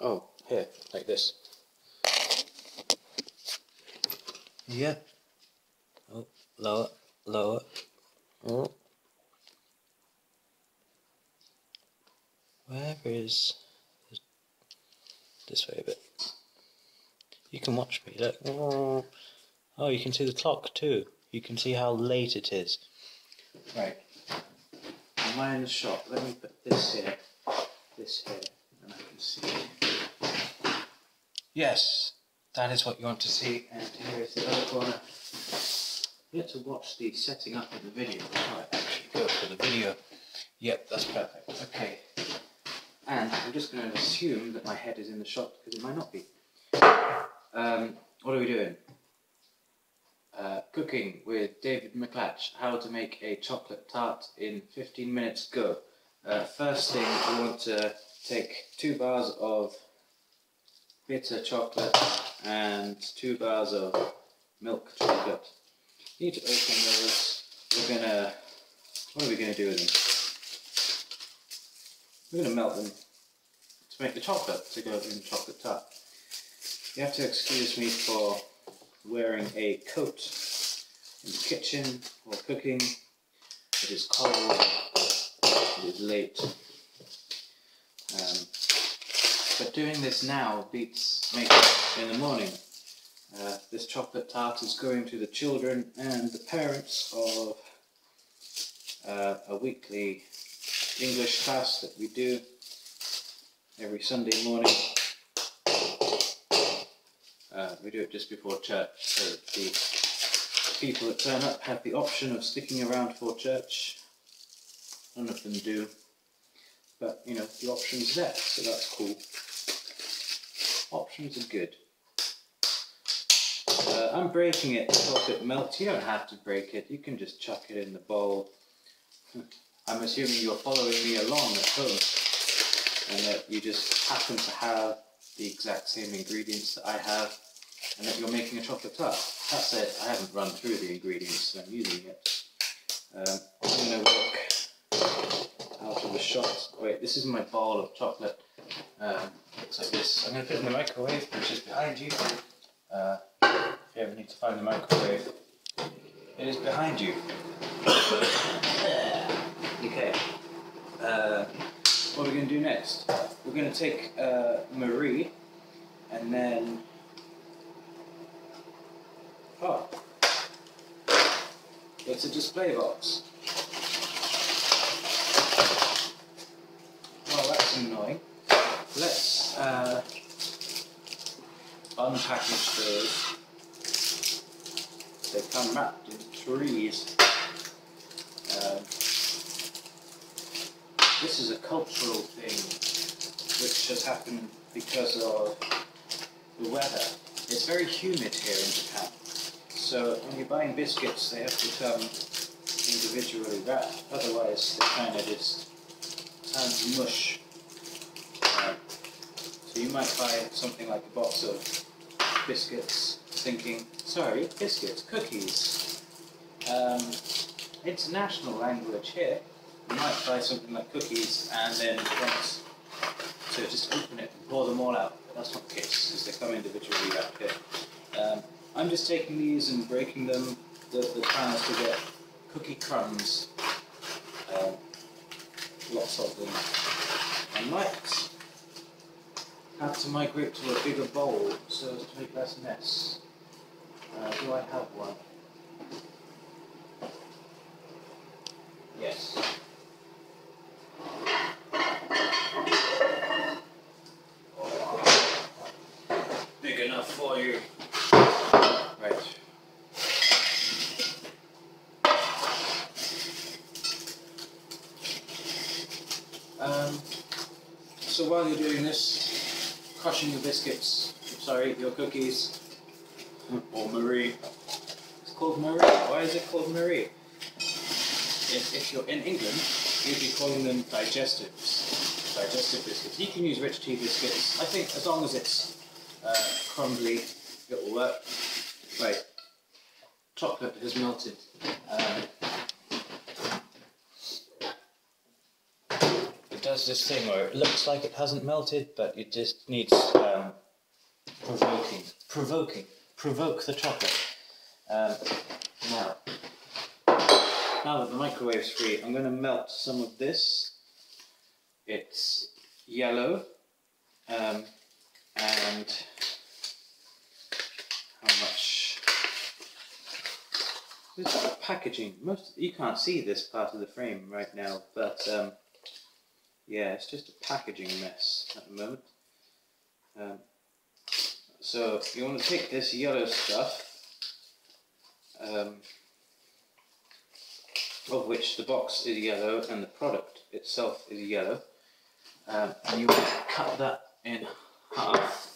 Oh, here, like this. Yeah. Oh, lower, lower. Oh. Where is this way a bit? You can watch me. Look. Oh, you can see the clock too. You can see how late it is. Right. Am I in the shop? Let me put this here, and I can see. Yes, that is what you want to see. And here is the other corner. You have to watch the setting up of the video before I actually go for the video. Yep, that's perfect. Okay. And I'm just going to assume that my head is in the shot because it might not be. What are we doing? Cooking with David McKlatch. How to make a chocolate tart in 15 minutes. Go. First thing, we want to take 2 bars of bitter chocolate and 2 bars of milk chocolate. You need to open those. What are we gonna do with them? We're gonna melt them to make the chocolate to go in chocolate tart. You have to excuse me for wearing a coat in the kitchen or cooking. It is cold. It is late. But doing this now beats making it in the morning. This chocolate tart is going to the children and the parents of a weekly English class that we do every Sunday morning. We do it just before church, so that the people that turn up have the option of sticking around for church. None of them do, but you know, the option's there, so that's cool. Options are good. I'm breaking it to help it melt. You don't have to break it, you can just chuck it in the bowl. I'm assuming you're following me along at home and that you just happen to have the exact same ingredients that I have and that you're making a chocolate tart. That said, I haven't run through the ingredients that I'm using yet. I'm going to work out of the shot. Wait, this is my bowl of chocolate. Looks like this. I'm going to put it in the microwave, which is behind you. If you ever need to find the microwave, it is behind you. Okay. What are we going to do next? We're going to take Marie and then... Oh. It's a display box. Well, that's annoying. Let's unpackage those. They come wrapped in trees. This is a cultural thing which has happened because of the weather. It's very humid here in Japan. So when you're buying biscuits, they have to come individually wrapped. Otherwise, they kind of just turn to mush. So you might buy something like a box of biscuits, thinking, sorry, biscuits, cookies. International language here. You might buy something like cookies and then want to just open it and pour them all out. But that's not the case, because they come individually wrapped here. I'm just taking these and breaking them. The plan is to get cookie crumbs. Lots of them. I might have to migrate to a bigger bowl so as to make less mess. Do I have one? Yes. Big enough for you. Right. So while you're doing this, crushing your biscuits, your cookies, or Marie. It's called Marie. Why is it called Marie? If you're in England, you'd be calling them digestives. Digestive biscuits. You can use rich tea biscuits. I think as long as it's crumbly, it will work. Right. Chocolate has melted. It does does this thing where it looks like it hasn't melted, but it just needs provoke the chocolate. Now that the microwave's free, I'm going to melt some of this. It's yellow, and how much? This is packaging. You can't see this part of the frame right now, but yeah, it's just a packaging mess at the moment. So you want to take this yellow stuff, of which the box is yellow and the product itself is yellow, and you want to cut that in half.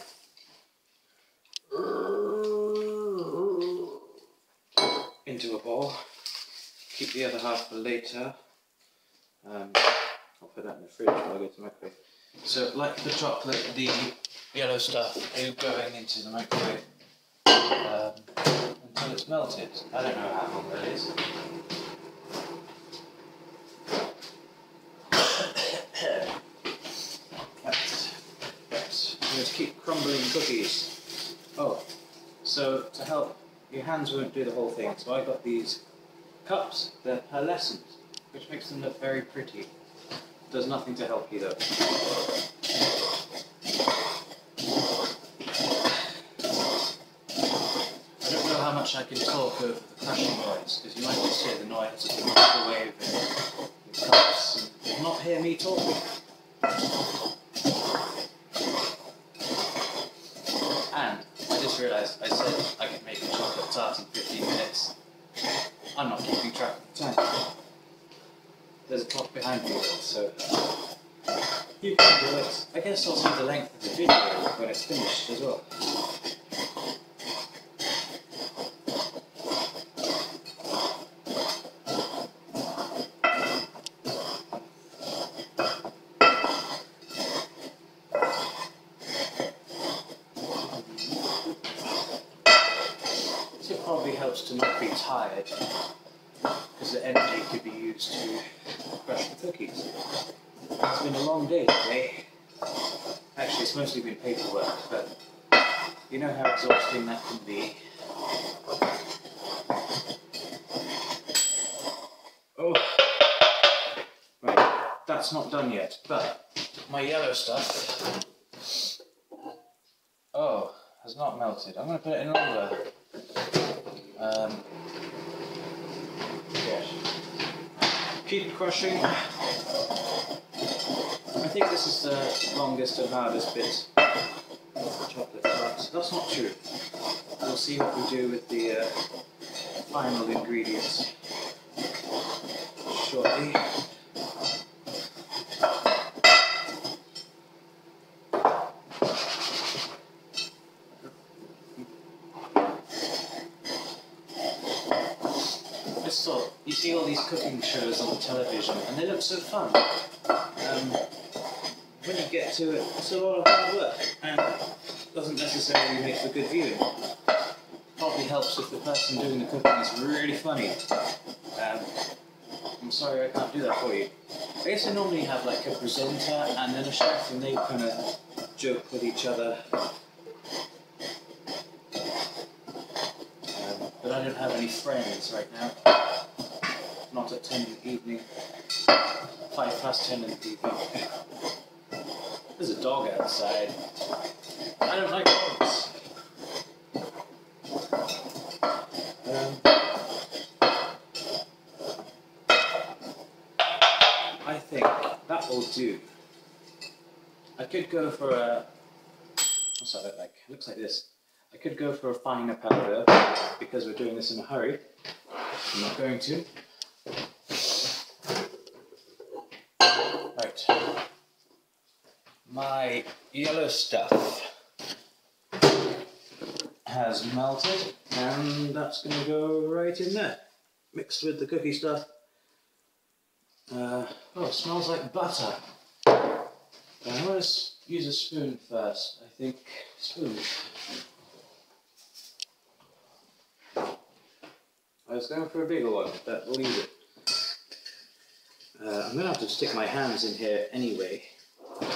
Into a bowl. Keep the other half for later. I'll put that in the fridge while I go to the microwave. So, like the chocolate, the yellow stuff is going into the microwave until it's melted. I don't know how long that is. Right. I'm going to keep crumbling cookies. Oh, so to help, your hands won't do the whole thing, so I got these cups. They're pearlescent, which makes them look very pretty. Does nothing to help you though. I don't know how much I can talk over the crashing noise, because you might just hear the noise of the microwave and the cups and not hear me talking. And I just realised I said I could make a chocolate tart in 15 minutes. I'm not keeping track of the time. There's a clock behind me though, so you can do it. I guess I'll see the length of the video when it's finished as well. It probably helps to not be tired, because the energy could be used to crush the cookies. It's been a long day today. Actually, it's mostly been paperwork, but you know how exhausting that can be. Oh, right, that's not done yet, but my yellow stuff, has not melted. I'm going to put it in longer. Yes. Keep crushing. I think this is the longest and hardest bit of the chocolate tart. That's not true. We'll see what we do with the final ingredients shortly. So, you see all these cooking shows on the television and they look so fun. When you get to it, it's a lot of hard work and doesn't necessarily make for good viewing. Probably helps if the person doing the cooking is really funny. I'm sorry I can't do that for you. I guess I normally have like a presenter and then a chef, and they kind of joke with each other. But I don't have any friends right now. Not at 10 in the evening. 10:05 in the evening. There's a dog outside. I don't like dogs. I think that will do. I could go for a... What's that look like? It looks like this. I could go for a finer powder because we're doing this in a hurry. I'm not going to. Right. My yellow stuff has melted, and that's going to go right in there, mixed with the cookie stuff. Oh, it smells like butter. I'm going to use a spoon first, I think. Spoon. I was going for a bigger one, but we'll use it. I'm going to have to stick my hands in here anyway. I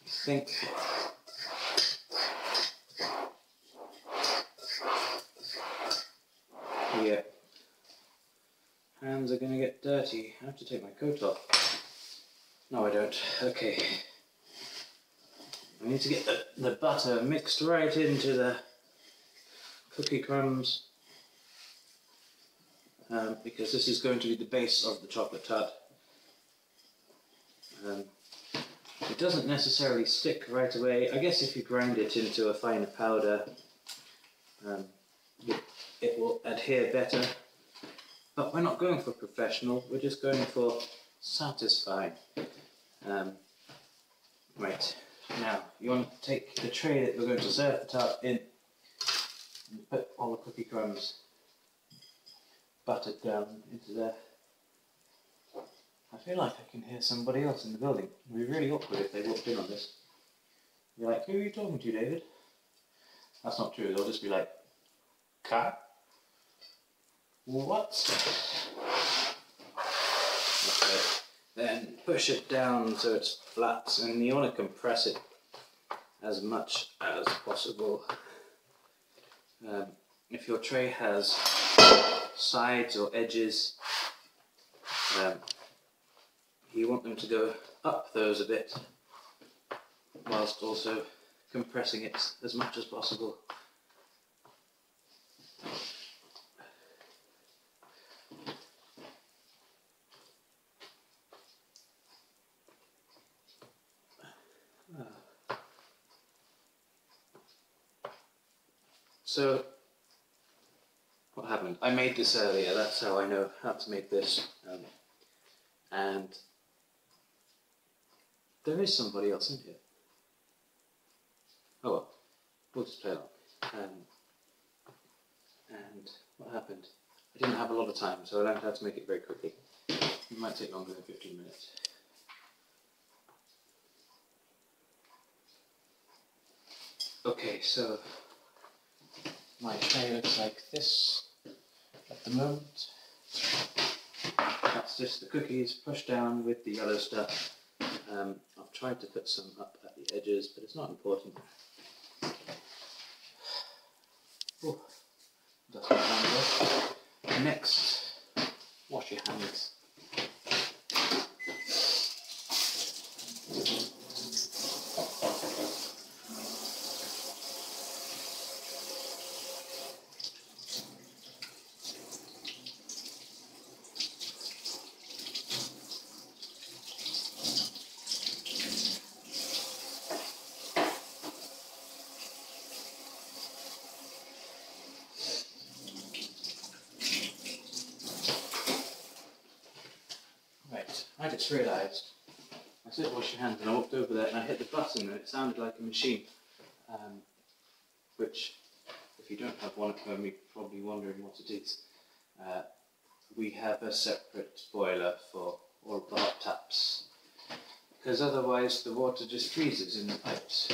think. Yeah. Hands are going to get dirty. I have to take my coat off. No, I don't. Okay. I need to get the butter mixed right into the cookie crumbs. Because this is going to be the base of the chocolate tart. It doesn't necessarily stick right away. I guess if you grind it into a finer powder, it will adhere better. But we're not going for professional, we're just going for satisfying. Right, now you want to take the tray that we're going to serve the tart in and put all the cookie crumbs buttered down into there. I feel like I can hear somebody else in the building. It would be really awkward if they walked in on this. You're like, who are you talking to, David? That's not true, they'll just be like, cat? What? Okay. Then push it down so it's flat, and you want to compress it as much as possible. If your tray has sides or edges, you want them to go up those a bit, whilst also compressing it as much as possible. So, what happened? I made this earlier, that's how I know how to make this. And there is somebody else in here. Oh well, we'll just play along. And what happened? I didn't have a lot of time, so I learned how to make it very quickly. It might take longer than 15 minutes. Okay, so my tray looks like this at the moment. That's just the cookies pushed down with the yellow stuff. I've tried to put some up at the edges, but it's not important. Oh, dust my hands off. Next, wash your hands. I just realised, I said wash your hands and I walked over there and I hit the button and it sounded like a machine, which, if you don't have one at home, you're probably wondering what it is. We have a separate boiler for all of the hot taps, because otherwise the water just freezes in the pipes.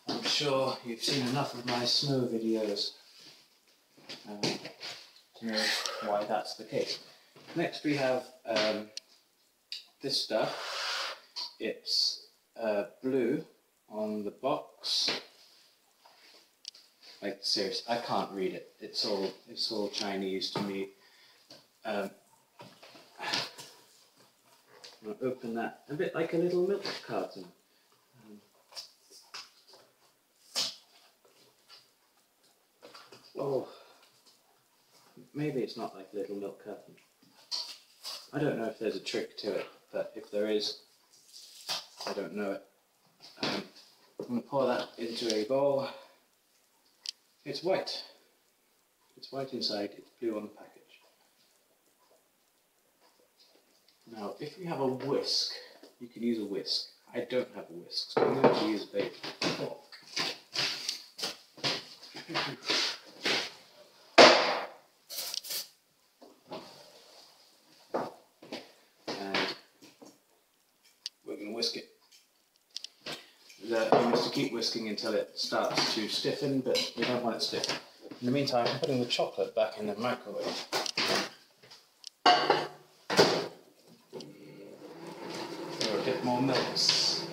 I'm sure you've seen enough of my snow videos to know why that's the case. Next we have this stuff. It's blue on the box. Like, seriously, I can't read it. It's all Chinese to me. I'm going to open that a bit like a little milk carton. Oh, maybe it's not like a little milk carton. I don't know if there's a trick to it, but if there is, I don't know it. I'm going to pour that into a bowl. It's white. It's white inside, it's blue on the package. Now, if you have a whisk, you can use a whisk. I don't have a whisk, so I'm going to use a fork. Whisk it. You must to keep whisking until it starts to stiffen, but you don't want it stiff. In the meantime, I'm putting the chocolate back in the microwave. melts.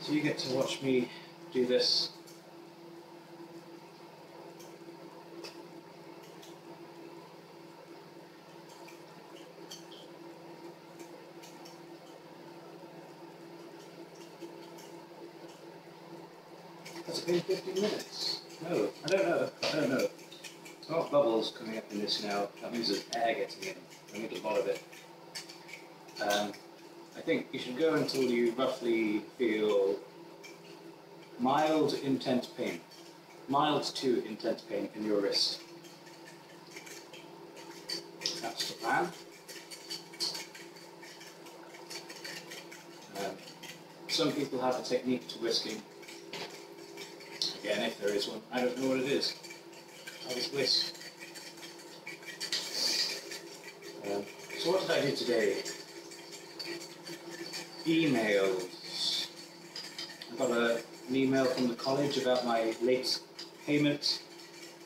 So you get to watch me do this. Has it been 15 minutes? No, I don't know. It's got bubbles coming up in this now. That means there's air getting in. I need a lot of it. I think you should go until you roughly feel mild intense pain. Mild to intense pain in your wrist. That's the plan. Some people have a technique to whisking. Again, if there is one. I don't know what it is. I just whisk. So what did I do today? Emails. I got an email from the college about my late payment,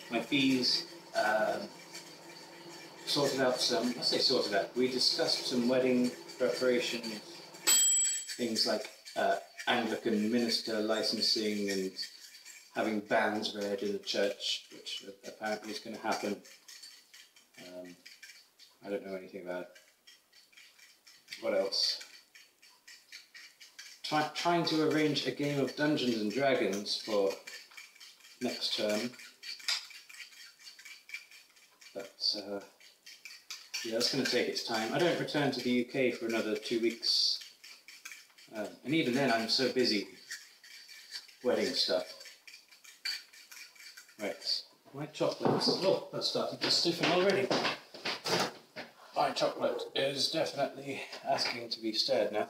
my fees. Sorted out some, I say sorted out, we discussed some wedding preparation, things like Anglican minister licensing and having bands read in the church, which apparently is going to happen. I don't know anything about it. What else? Trying to arrange a game of Dungeons and Dragons for next term. But yeah, that's going to take its time. I don't return to the UK for another 2 weeks. And even then I'm so busy wedding stuff. Right, my chocolates. Oh, that's starting to stiffen already. My chocolate is definitely asking to be stirred now.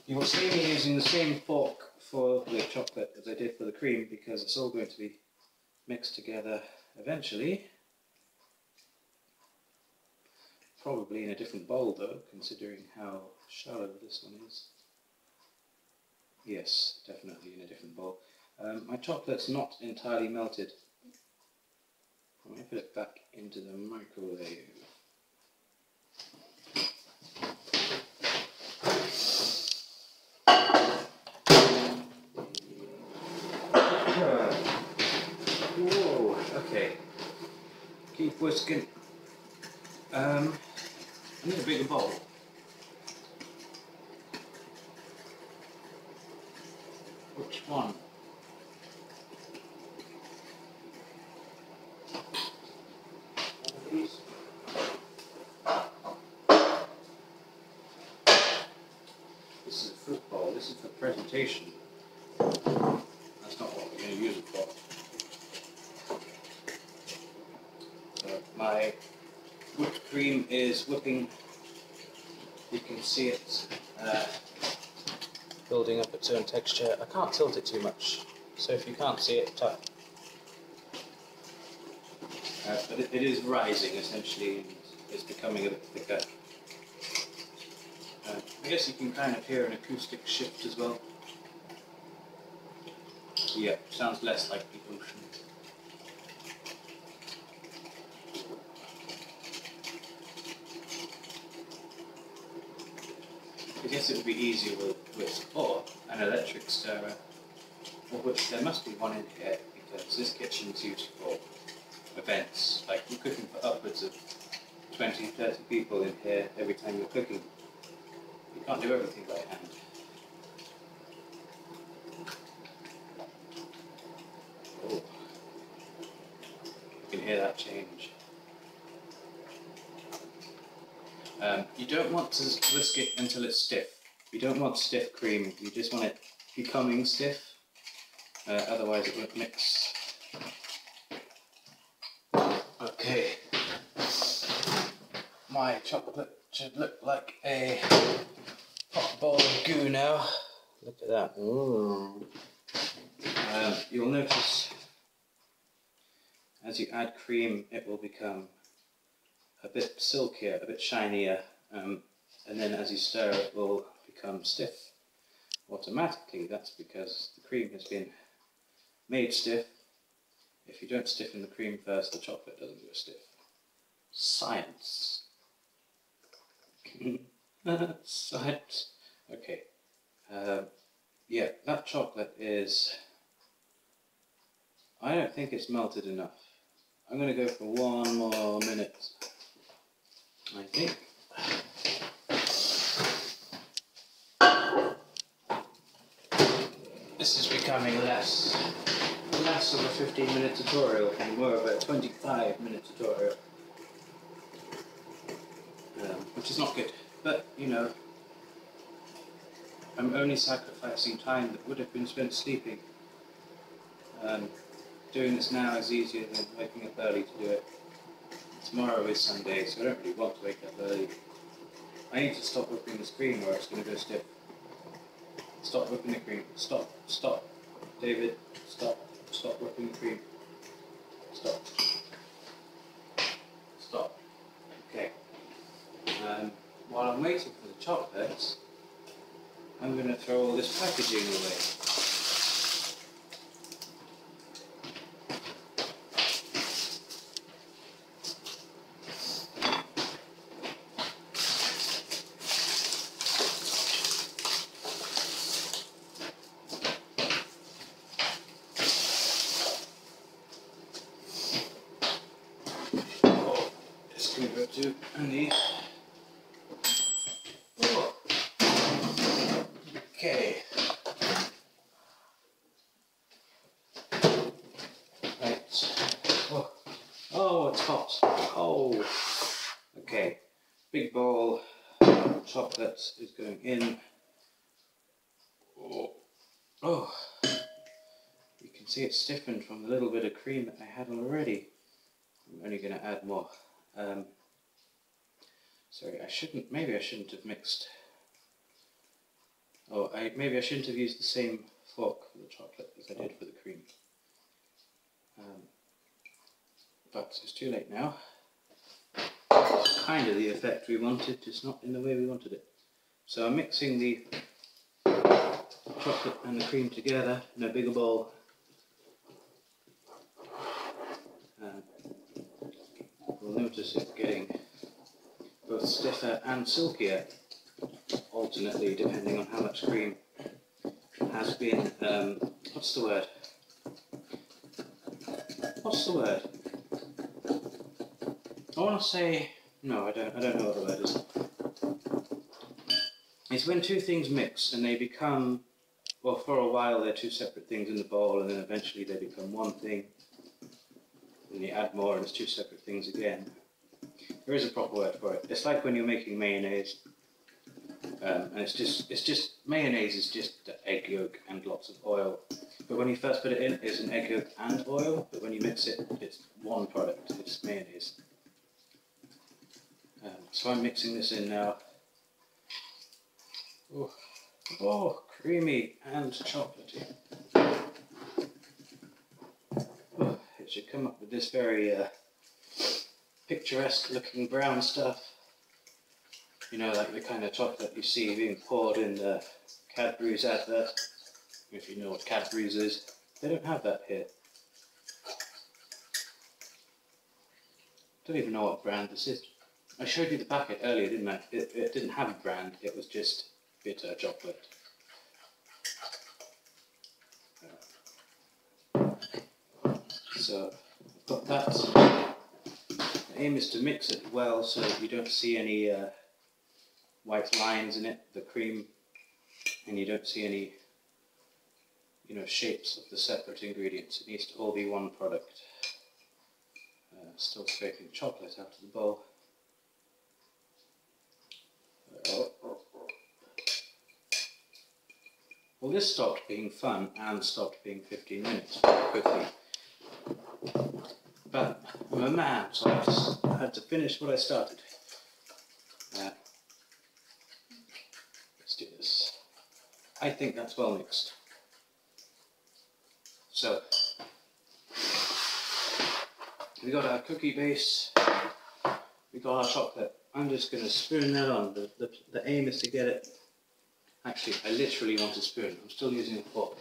You will see me using the same fork for the chocolate as I did for the cream because it's all going to be mixed together eventually. Probably in a different bowl though, considering how shallow this one is. Yes, definitely in a different bowl. My chocolate's not entirely melted. I'm going to put it back into the microwave. Whoa, okay. Keep whisking. I need a bigger bowl. Which one? One of these? This is a fruit bowl. This is for presentation. That's not what we're going to use it for. So my whipped cream is whipping. You can see it building up its own texture. I can't tilt it too much, so if you can't see it, tap. But it is rising essentially, and it's becoming a bit thicker. I guess you can kind of hear an acoustic shift as well. Yeah, sounds less like the ocean. I guess it would be easier with or an electric stirrer, of which there must be one in here because this kitchen's used for events. Like you're cooking for upwards of 20, 30 people in here every time you're cooking. You can't do everything by hand. Oh, you can hear that change. You don't want to whisk it until it's stiff. You don't want stiff cream, you just want it becoming stiff, otherwise it won't mix. Okay, my chocolate should look like a hot ball of goo now. Look at that. You'll notice as you add cream it will become a bit silkier, a bit shinier, and then as you stir it will become stiff automatically. That's because the cream has been made stiff. If you don't stiffen the cream first, the chocolate doesn't go stiff. Science. Science. Okay. Yeah, that chocolate is... I don't think it's melted enough. I'm going to go for 1 more minute, I think. This is becoming less of a 15-minute tutorial and more of a 25-minute tutorial. Which is not good, but you know, I'm only sacrificing time that would have been spent sleeping. Doing this now is easier than waking up early to do it. Tomorrow is Sunday, so I don't really want to wake up early. I need to stop whipping this cream or it's going to go stiff. Stop whipping the cream. Stop. Stop. David, stop. Stop whipping the cream. Stop. Stop. Okay. While I'm waiting for the chocolates, I'm going to throw all this packaging away. Oh, this can go to Andy. Oh. Okay. Right. Oh. Oh, it's hot. Oh. Okay. Big bowl of chocolates is going in. Oh. Oh. You can see it's stiffened from the little bit of cream that I had already. I'm only going to add more. Sorry, maybe I shouldn't have mixed. Oh, maybe I shouldn't have used the same fork for the chocolate as I did for the cream. But it's too late now. It's kind of the effect we wanted, just not in the way we wanted it. So I'm mixing the chocolate and the cream together in a bigger bowl. We'll notice it getting both stiffer and silkier, alternately, depending on how much cream has been, what's the word? What's the word? I want to say, no, I don't know what the word is. It's when two things mix and they become, well, for a while they're two separate things in the bowl, and then eventually they become one thing. And you add more and it's two separate things again. There is a proper word for it. It's like when you're making mayonnaise, and it's just mayonnaise is just egg yolk and lots of oil. But when you first put it in, it's an egg yolk and oil. But when you mix it, it's one product. It's mayonnaise. So I'm mixing this in now. Oh, oh, creamy and chocolatey. Oh, it should come up with this very picturesque looking brown stuff. You know, like the kind of chocolate you see being poured in the Cadbury's advert. If you know what Cadbury's is. They don't have that here. Don't even know what brand this is. I showed you the packet earlier, didn't I? It didn't have a brand, it was just bitter chocolate. So, I've got that. The aim is to mix it well so that you don't see any white lines in it, the cream, and you don't see any, you know, shapes of the separate ingredients. It needs to all be one product. Still scraping chocolate out of the bowl. Well, this stopped being fun and stopped being 15 minutes quickly. But I'm a man, so I had to finish what I started. Let's do this. I think that's well mixed. So, we got our cookie base, we got our chocolate. I'm just going to spoon that on. The aim is to get it. Actually, I literally want a spoon. I'm still using a fork.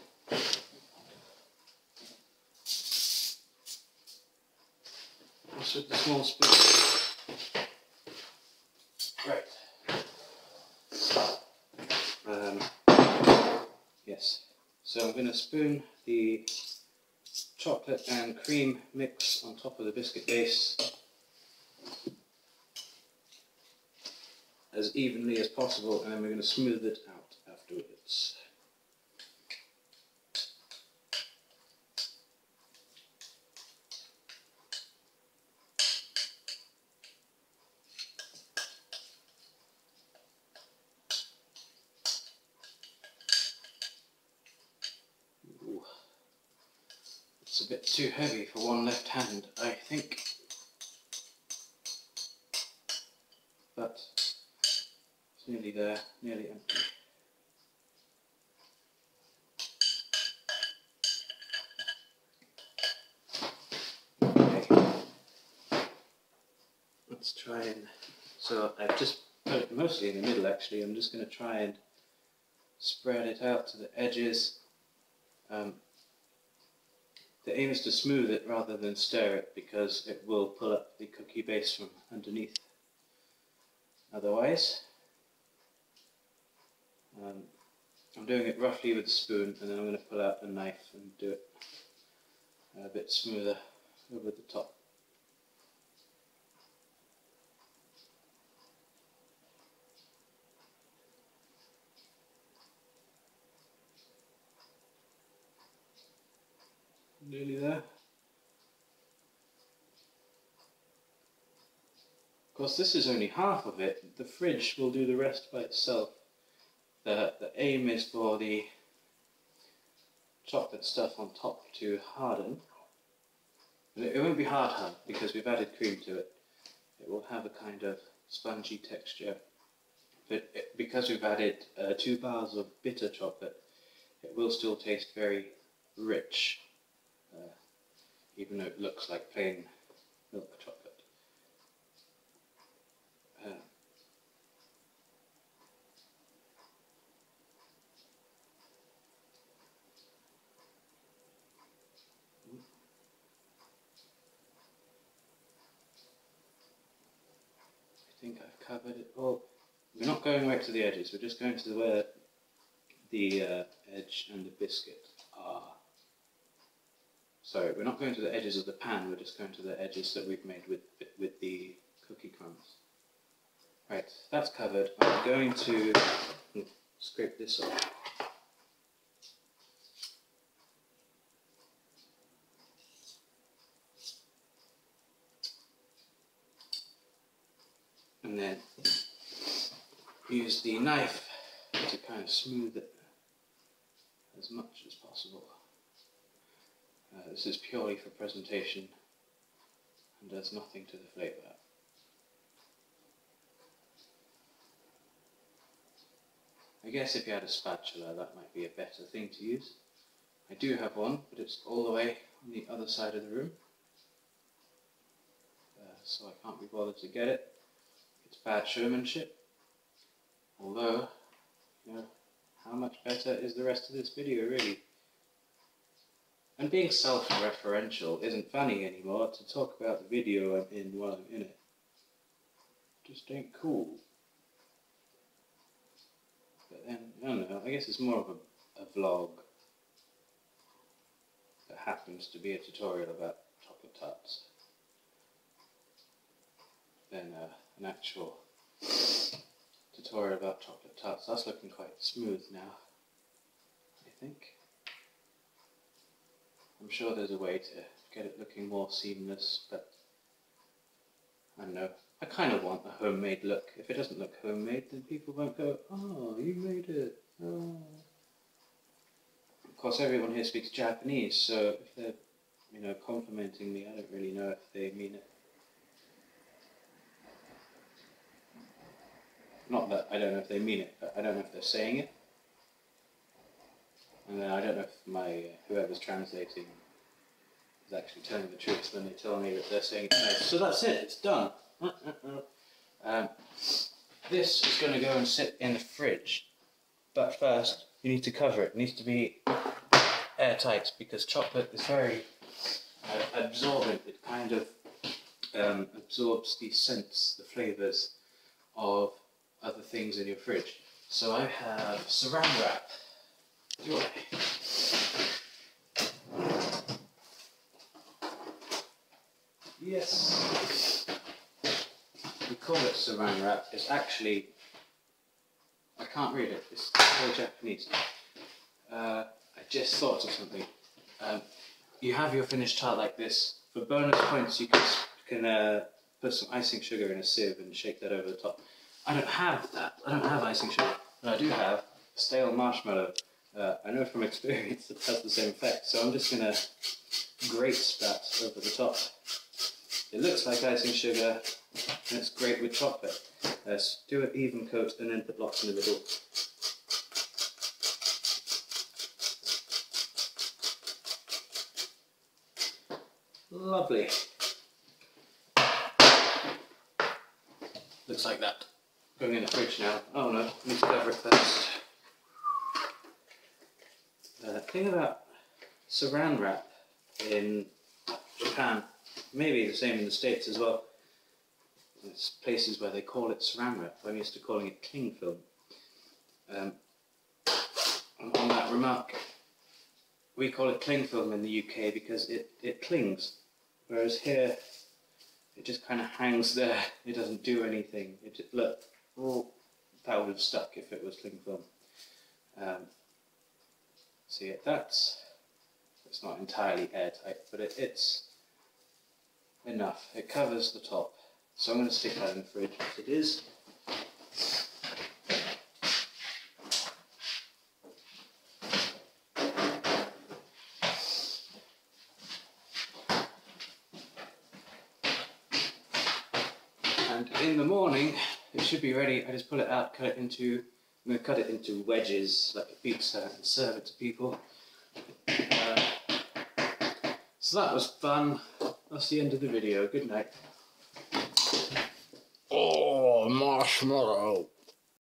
Just with the small spoon. Right. Yes. So I'm going to spoon the chocolate and cream mix on top of the biscuit base as evenly as possible, and then we're going to smooth it out afterwards. Ooh. It's a bit too heavy for one left hand, I think. But it's nearly there, nearly empty. Okay. Let's try and... So I've just put it mostly in the middle actually. I'm just going to try and spread it out to the edges. The aim is to smooth it rather than stir it, because it will pull up the cookie base from underneath otherwise. I'm doing it roughly with a spoon, and then I'm going to pull out a knife and do it a bit smoother over the top. Nearly there. Of course, this is only half of it. The fridge will do the rest by itself. The aim is for the chocolate stuff on top to harden. It won't be hard because we've added cream to it. It will have a kind of spongy texture. But because we've added 2 bars of bitter chocolate, it will still taste very rich, even though it looks like plain milk chocolate. I think I've covered it all. We're not going right to the edges, we're just going to where the edge and the biscuit are. Sorry, we're not going to the edges of the pan, we're just going to the edges that we've made with the cookie crumbs. Right, that's covered. I'm going to scrape this off. And then use the knife to kind of smooth it as much as possible. This is purely for presentation and does nothing to the flavour. I guess if you had a spatula, that might be a better thing to use. I do have one, but it's all the way on the other side of the room, so I can't be bothered to get it. It's bad showmanship. Although, you know, how much better is the rest of this video, really? And being self-referential isn't funny anymore. To talk about the video I'm in while I'm in it just ain't cool. But then, I don't know, I guess it's more of a vlog that happens to be a tutorial about chocolate tarts than an actual tutorial about chocolate tarts. That's looking quite smooth now, I think. I'm sure there's a way to get it looking more seamless, but I don't know. I kind of want a homemade look. If it doesn't look homemade, then people won't go, "Oh, you made it. Oh." Of course, everyone here speaks Japanese, so if they're, you know, complimenting me, I don't really know if they mean it. Not that I don't know if they mean it, but I don't know if they're saying it. And then I don't know if my whoever's translating is actually telling the truth when they tell me that they're saying it nice. So that's it, it's done. This is going to go and sit in the fridge, but first you need to cover it. It needs to be airtight because chocolate is very absorbent. It kind of absorbs the scents, the flavours of other things in your fridge. So I have saran wrap. Joy. Yes. We call it saran wrap. It's actually, I can't read it. It's all Japanese. I just thought of something. You have your finished tart like this. For bonus points, you can put some icing sugar in a sieve and shake that over the top. I don't have that. I don't have icing sugar, but I do have stale marshmallow. I know from experience it has the same effect, so I'm just going to grate that over the top. It looks like icing sugar, and it's great with chocolate. Do an even coat and then put lots in the middle. Lovely. Looks like that. Going in the fridge now. Oh no, I need to cover it first. The thing about saran wrap in Japan, maybe the same in the States as well. There's places where they call it saran wrap. I'm used to calling it cling film. And on that remark, we call it cling film in the UK because it clings. Whereas here, it just kind of hangs there. It doesn't do anything. Look, that would have stuck if it was cling film. See, it's not entirely airtight, but it's enough. It covers the top. So I'm going to stick that in the fridge as it is. And in the morning, it should be ready. I just pull it out, I'm going to cut it into wedges like a pizza and serve it to people. So that was fun. That's the end of the video. Good night. Oh, marshmallow.